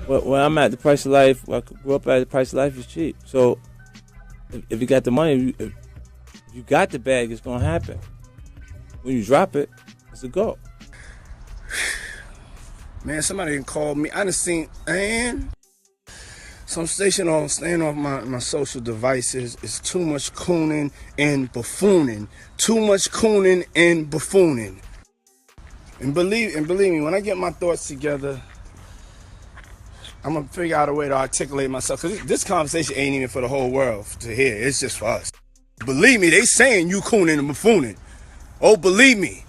Where I'm at, the price of life, where I grew up at, the price of life is cheap. So if you got the money, if you got the bag, it's gonna happen. When you drop it, it's a go. Man, somebody called me. I done seen, man. So I'm staying off my social devices. It's too much cooning and buffooning. Too much cooning and buffooning. And believe me, when I get my thoughts together, I'm gonna figure out a way to articulate myself. Cause this conversation ain't even for the whole world to hear. It's just for us. Believe me, they saying you cooning and buffooning. Oh, believe me.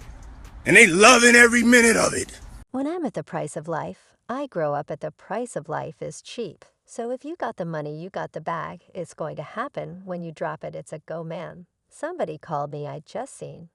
And they loving every minute of it. When I'm at the price of life, I grow up at the price of life is cheap. So if you got the money, you got the bag, it's going to happen. When you drop it, it's a go man. Somebody called me I just seen.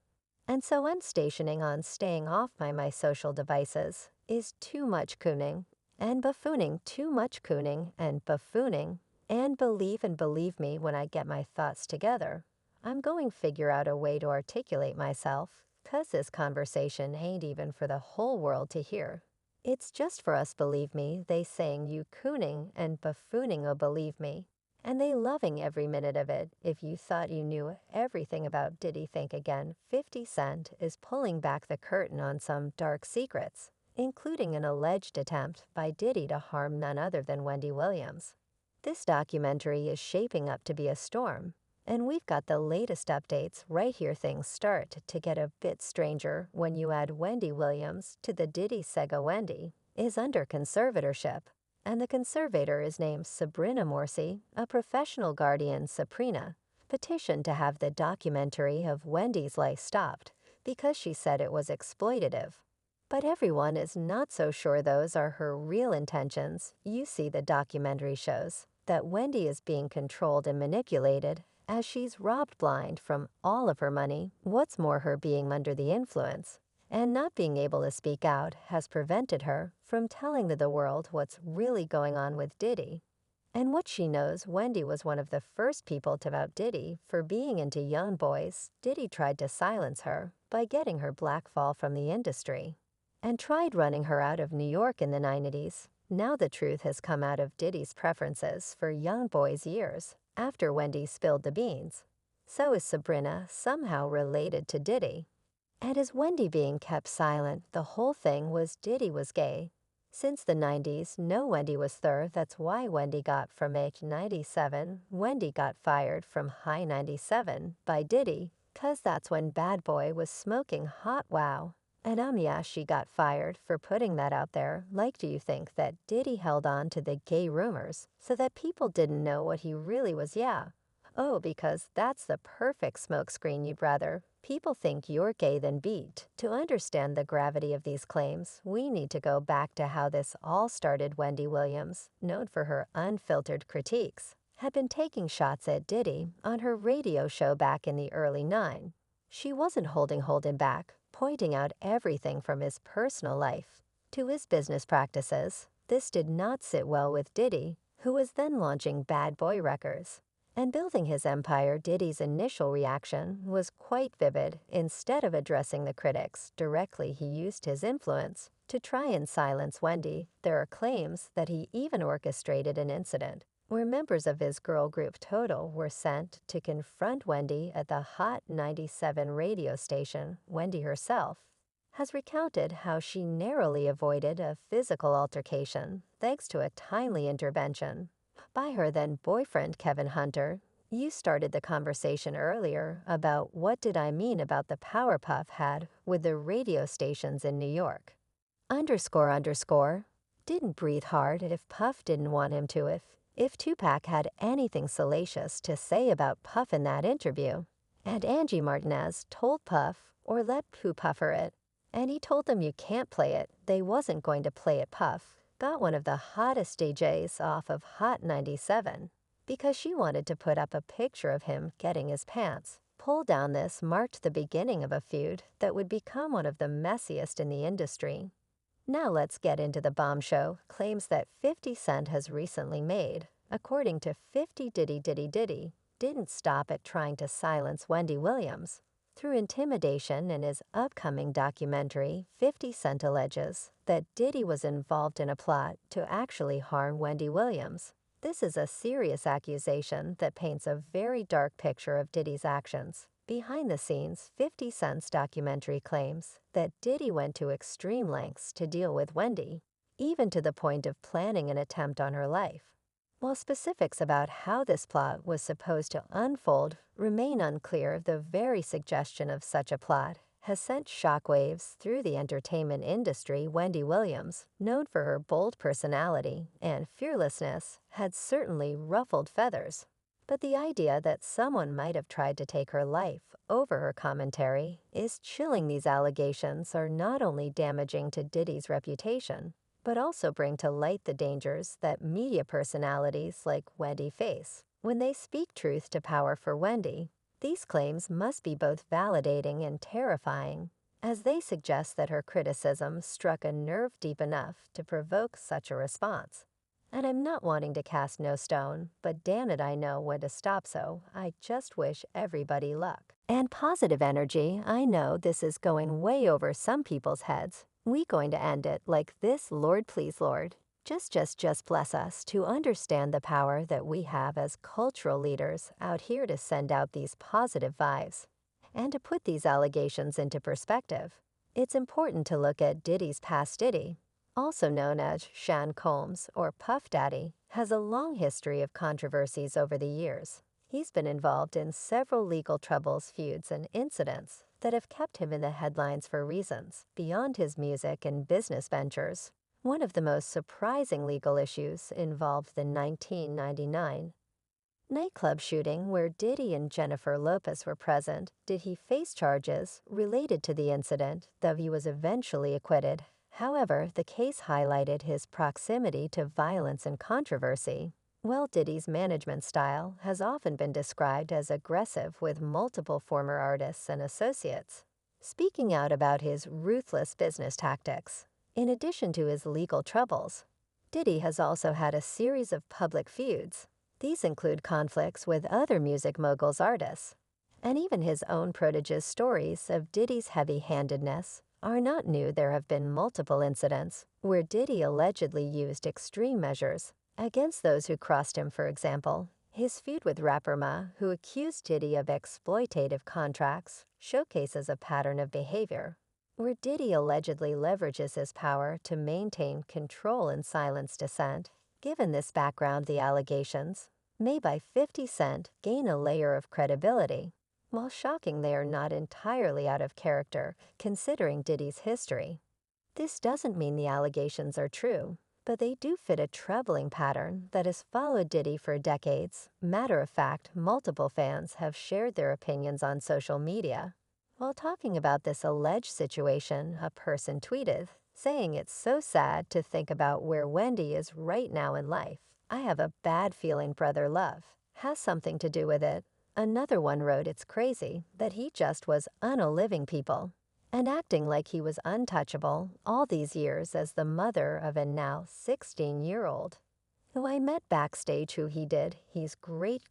And so unstationing on staying off my social devices is too much cooning. And buffooning, too much cooning and buffooning. And believe me when I get my thoughts together. I'm going figure out a way to articulate myself. 'Cause this conversation ain't even for the whole world to hear. It's just for us, believe me, they saying you cooning and buffooning, oh believe me. And they loving every minute of it. If you thought you knew everything about Diddy, think again. 50 Cent is pulling back the curtain on some dark secrets, including an alleged attempt by Diddy to harm none other than Wendy Williams. This documentary is shaping up to be a storm. And we've got the latest updates right here. Things start to get a bit stranger when you add Wendy Williams to the Diddy Sega. Wendy is under conservatorship, and the conservator is named Sabrina Morsi, a professional guardian. Sabrina petitioned to have the documentary of Wendy's life stopped because she said it was exploitative. But everyone is not so sure those are her real intentions. You see, the documentary shows that Wendy is being controlled and manipulated as she's robbed blind from all of her money. What's more, her being under the influence and not being able to speak out has prevented her from telling to the world what's really going on with Diddy. And what she knows, Wendy was one of the first people to out Diddy for being into young boys. Diddy tried to silence her by getting her blackball from the industry and tried running her out of New York in the 90s. Now the truth has come out of Diddy's preferences for young boys years after Wendy spilled the beans. So is Sabrina somehow related to Diddy? And is Wendy being kept silent? The whole thing was Diddy was gay. Since the 90s, no Wendy was there. That's why Wendy got from age 97. Wendy got fired from High 97 by Diddy, 'cause that's when Bad Boy was smoking hot. Wow. And yeah, she got fired for putting that out there. Like, do you think that Diddy held on to the gay rumors so that people didn't know what he really was? Yeah. Oh, because that's the perfect smokescreen. You'd rather people think you're gay than beat. To understand the gravity of these claims, we need to go back to how this all started. Wendy Williams, known for her unfiltered critiques, had been taking shots at Diddy on her radio show back in the early 90s. She wasn't holding back, pointing out everything from his personal life to his business practices. This did not sit well with Diddy, who was then launching Bad Boy Records and building his empire. Diddy's initial reaction was quite vivid. Instead of addressing the critics directly, he used his influence to try and silence Wendy. There are claims that he even orchestrated an incident where members of his girl group Total were sent to confront Wendy at the Hot 97 radio station. Wendy herself has recounted how she narrowly avoided a physical altercation thanks to a timely intervention by her then boyfriend Kevin Hunter. You started the conversation earlier about what did I mean about the power Puff had with the radio stations in New York. __. Didn't breathe hard if Puff didn't want him to. If Tupac had anything salacious to say about Puff in that interview, and Angie Martinez told Puff or let Pooh puffer it, and he told them you can't play it, they wasn't going to play it. Puff got one of the hottest DJs off of Hot 97 because she wanted to put up a picture of him getting his pants pulled down. This marked the beginning of a feud that would become one of the messiest in the industry. Now let's get into the bombshell claims that 50 Cent has recently made. According to 50, Diddy didn't stop at trying to silence Wendy Williams. Through intimidation in his upcoming documentary, 50 Cent alleges that Diddy was involved in a plot to actually harm Wendy Williams. This is a serious accusation that paints a very dark picture of Diddy's actions. Behind the scenes, 50 Cent's documentary claims that Diddy went to extreme lengths to deal with Wendy, even to the point of planning an attempt on her life. While specifics about how this plot was supposed to unfold remain unclear, the very suggestion of such a plot has sent shockwaves through the entertainment industry. Wendy Williams, known for her bold personality and fearlessness, had certainly ruffled feathers. But the idea that someone might have tried to take her life over her commentary is chilling. These allegations are not only damaging to Diddy's reputation, but also bring to light the dangers that media personalities like Wendy face when they speak truth to power. For Wendy, these claims must be both validating and terrifying, as they suggest that her criticism struck a nerve deep enough to provoke such a response. And I'm not wanting to cast no stone, but damn it, I know when to stop, so I just wish everybody luck and positive energy. I know this is going way over some people's heads. We going to end it like this: Lord, please, Lord, just bless us to understand the power that we have as cultural leaders out here to send out these positive vibes. And to put these allegations into perspective, it's important to look at Diddy's past. Diddy, also known as Sean Combs or Puff Daddy, has a long history of controversies over the years. He's been involved in several legal troubles, feuds, and incidents that have kept him in the headlines for reasons beyond his music and business ventures. One of the most surprising legal issues involved the 1999 nightclub shooting where Diddy and Jennifer Lopez were present. Did he face charges related to the incident, though he was eventually acquitted? However, the case highlighted his proximity to violence and controversy. Well, Diddy's management style has often been described as aggressive, with multiple former artists and associates speaking out about his ruthless business tactics. In addition to his legal troubles, Diddy has also had a series of public feuds. These include conflicts with other music moguls, artists, and even his own proteges. Stories of Diddy's heavy-handedness are not new. There have been multiple incidents where Diddy allegedly used extreme measures against those who crossed him. For example, his feud with rapper Ma, who accused Diddy of exploitative contracts, showcases a pattern of behavior where Diddy allegedly leverages his power to maintain control and silence dissent. Given this background, the allegations made by 50 Cent gain a layer of credibility. While shocking, they are not entirely out of character, considering Diddy's history. This doesn't mean the allegations are true, but they do fit a troubling pattern that has followed Diddy for decades. Matter of fact, multiple fans have shared their opinions on social media. While talking about this alleged situation, a person tweeted, saying it's so sad to think about where Wendy is right now in life. I have a bad feeling brother love has something to do with it. Another one wrote it's crazy that he just was unaliving people and acting like he was untouchable all these years as the mother of a now 16-year-old who I met backstage. Who he did, he's great.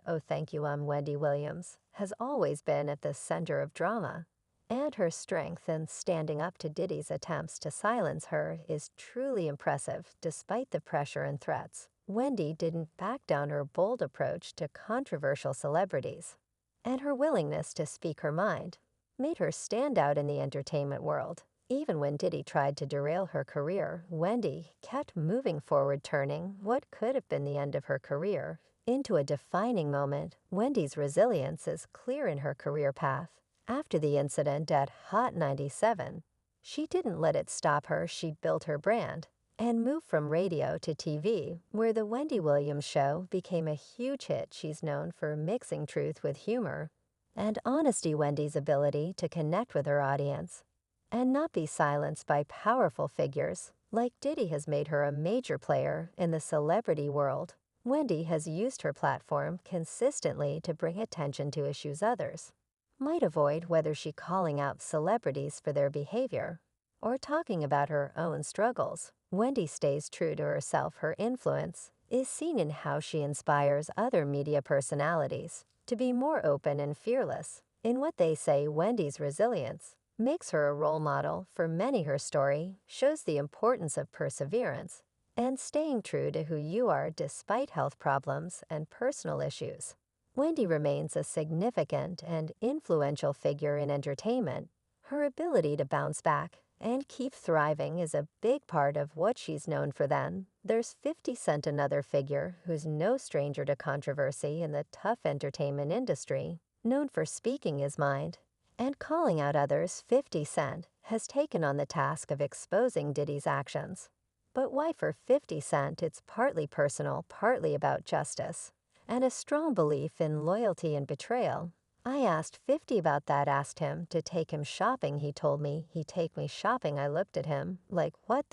Oh, thank you. Wendy Williams has always been at the center of drama, and her strength in standing up to Diddy's attempts to silence her is truly impressive. Despite the pressure and threats, Wendy didn't back down. Her bold approach to controversial celebrities and her willingness to speak her mind made her stand out in the entertainment world. Even when Diddy tried to derail her career, Wendy kept moving forward, turning what could have been the end of her career into a defining moment. Wendy's resilience is clear in her career path. After the incident at Hot 97, she didn't let it stop her. She built her brand and moved from radio to TV, where The Wendy Williams Show became a huge hit. She's known for mixing truth with humor and honesty. Wendy's ability to connect with her audience and not be silenced by powerful figures like Diddy has made her a major player in the celebrity world. Wendy has used her platform consistently to bring attention to issues others might avoid, whether she calling out celebrities for their behavior or talking about her own struggles. Wendy stays true to herself. Her influence is seen in how she inspires other media personalities to be more open and fearless. In what they say, Wendy's resilience makes her a role model. For many, her story shows the importance of perseverance and staying true to who you are despite health problems and personal issues. Wendy remains a significant and influential figure in entertainment. Her ability to bounce back and keep thriving is a big part of what she's known for. Then there's 50 Cent, another figure who's no stranger to controversy in the tough entertainment industry. Known for speaking his mind and calling out others, 50 Cent has taken on the task of exposing Diddy's actions. But why for 50 Cent? It's partly personal, partly about justice, and a strong belief in loyalty and betrayal. I asked 50 about that, asked him to take him shopping. He told me he'd take me shopping. I looked at him like, what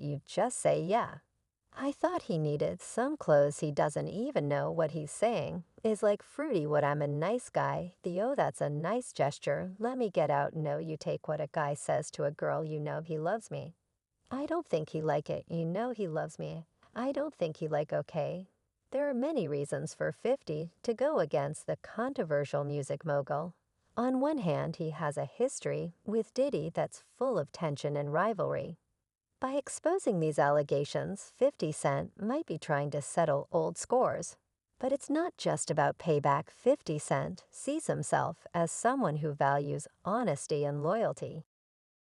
you just say? Yeah. I thought he needed some clothes. He doesn't even know what he's saying. Is like Fruity, what I'm a nice guy. Oh, that's a nice gesture. Let me get out. No, you take what a guy says to a girl, you know he loves me. I don't think he like it. You know he loves me. I don't think he like okay. There are many reasons for 50 to go against the controversial music mogul. On one hand, he has a history with Diddy that's full of tension and rivalry. By exposing these allegations, 50 Cent might be trying to settle old scores. But it's not just about payback. 50 Cent sees himself as someone who values honesty and loyalty.